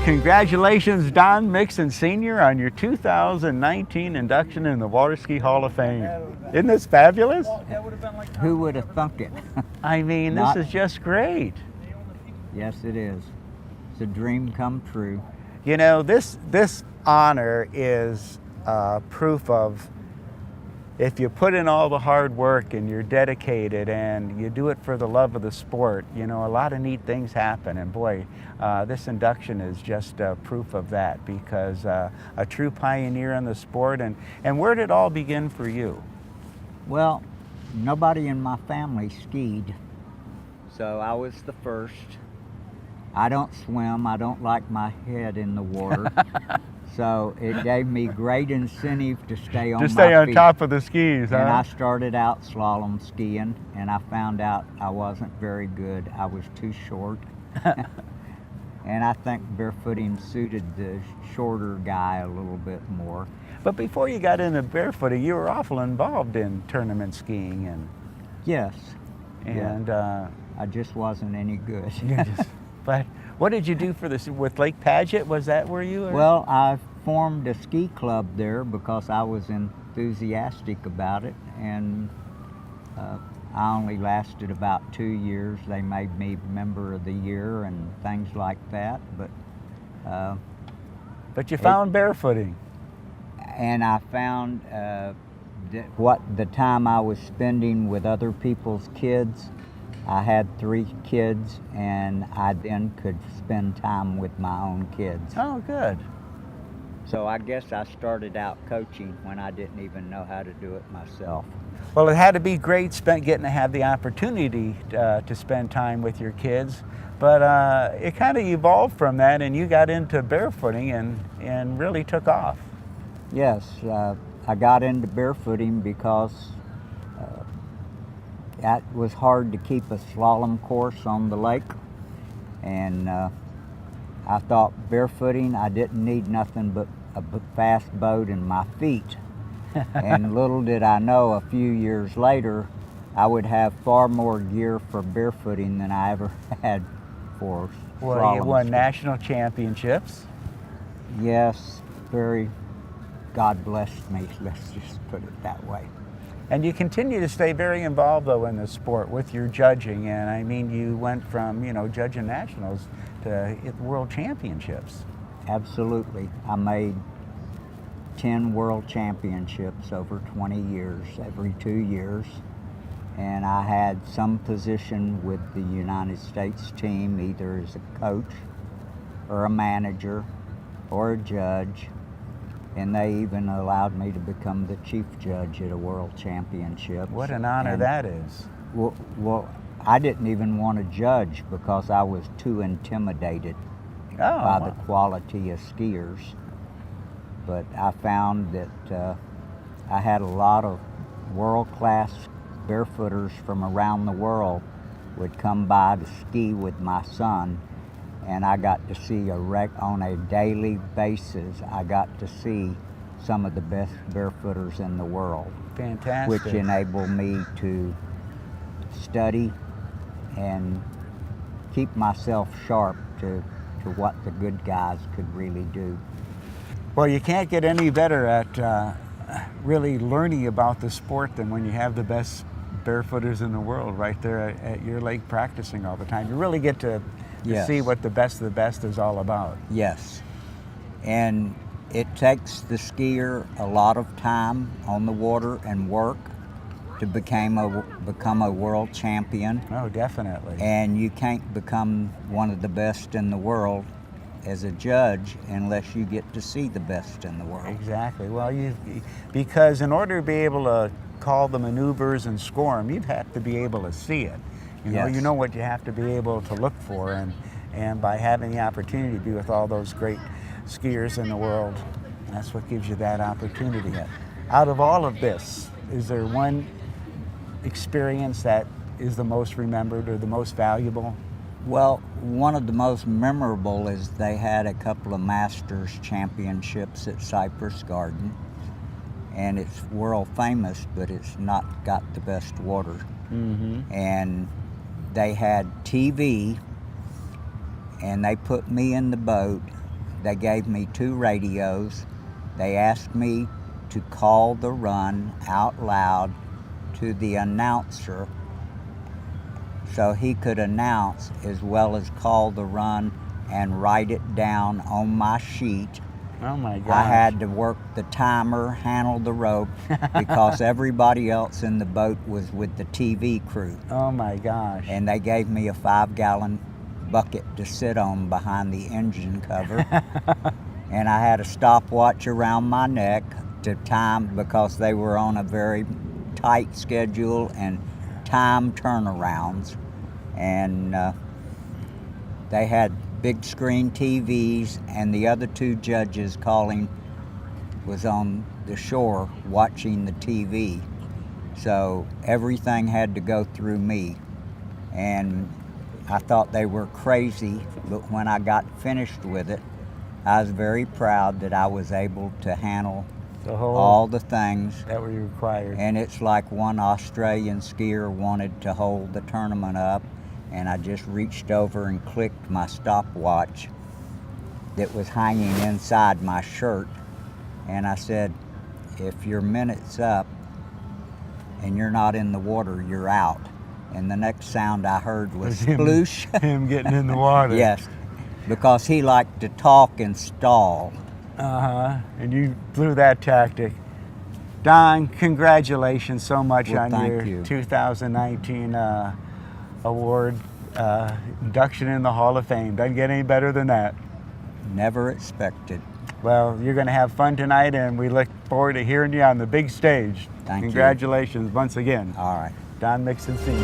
Congratulations, Don Mixon Sr., on your 2019 induction in the Water Ski Hall of Fame. Isn't this fabulous? Who would have thunk it? I mean, this is just great. Yes, it is. It's a dream come true. You know, this honor is proof of, if you put in all the hard work and you're dedicated and you do it for the love of the sport, you know, a lot of neat things happen. And boy, this induction is just proof of that, because a true pioneer in the sport. And where did it all begin for you? Well, nobody in my family skied, so I was the first. I don't swim. I don't like my head in the water. So it gave me great incentive to stay on my feet. To stay on top of the skis, huh? And I started out slalom skiing, and I found out I wasn't very good. I was too short. And I think barefooting suited the shorter guy a little bit more. But before you got into barefooting, you were awful involved in tournament skiing. And yes. And I just wasn't any good. But what did you do for this with Lake Padgett? Was that where you were? Well, I formed a ski club there because I was enthusiastic about it, and I only lasted about 2 years. They made me member of the year and things like that, but you found barefooting. And I found that what the time I was spending with other people's kids. I had 3 kids, and I then could spend time with my own kids. Oh, good. So I guess I started out coaching when I didn't even know how to do it myself. Well, it had to be great getting to have the opportunity to spend time with your kids, but it kind of evolved from that, and you got into barefooting and really took off. Yes, I got into barefooting because it was hard to keep a slalom course on the lake, and I thought barefooting, I didn't need nothing but a fast boat and my feet. And little did I know, a few years later, I would have far more gear for barefooting than I ever had for slalom. Well, you won national championships. Yes, God blessed me, let's just put it that way. And you continue to stay very involved, though, in the sport with your judging. And I mean, you went from, judging nationals to world championships. Absolutely. I made 10 world championships over 20 years, every 2 years. And I had some position with the United States team, either as a coach or a manager or a judge. And they even allowed me to become the chief judge at a world championship. What an honor that is. Well, I didn't even want to judge because I was too intimidated by the quality of skiers. But I found that I had a lot of world-class barefooters from around the world would come by to ski with my son. And I got to see on a daily basis, I got to see some of the best barefooters in the world. Fantastic. Which enabled me to study and keep myself sharp to what the good guys could really do. Well, you can't get any better at really learning about the sport than when you have the best barefooters in the world right there at your lake practicing all the time. You really get to see what the best of the best is all about. Yes. And it takes the skier a lot of time on the water and work to become a world champion. Oh, definitely. And you can't become one of the best in the world as a judge unless you get to see the best in the world. Exactly. Well, because in order to be able to call the maneuvers and score them, you'd have to be able to see it. You know what you have to be able to look for, and by having the opportunity to be with all those great skiers in the world, that's what gives you that opportunity. Out of all of this, is there one experience that is the most remembered or the most valuable? Well, one of the most memorable is they had a couple of Masters championships at Cypress Garden, and it's world famous, but it's not got the best water. Mm-hmm. And they had TV, and they put me in the boat, they gave me 2 radios. They asked me to call the run out loud to the announcer so he could announce as well as call the run and write it down on my sheet. Oh my gosh. I had to work the timer, handle the rope, because everybody else in the boat was with the TV crew. Oh my gosh. And they gave me a 5-gallon bucket to sit on behind the engine cover. And I had a stopwatch around my neck to time, because they were on a very tight schedule and time turnarounds. And they had big screen TVs, and the other 2 judges calling was on the shore watching the TV. So everything had to go through me. And I thought they were crazy, but when I got finished with it, I was very proud that I was able to handle all the things that were required. And it's like one Australian skier wanted to hold the tournament up, and I just reached over and clicked my stopwatch that was hanging inside my shirt, and I said, if your minute's up and you're not in the water, you're out. And the next sound I heard was sploosh. Him getting in the water. Yes, because he liked to talk and stall. And you blew that tactic. Don, congratulations so much on your 2019 award, induction in the Hall of Fame. Doesn't get any better than that. Never expected. Well, you're going to have fun tonight, and we look forward to hearing you on the big stage. Congratulations once again. All right. Don Mixon Sr.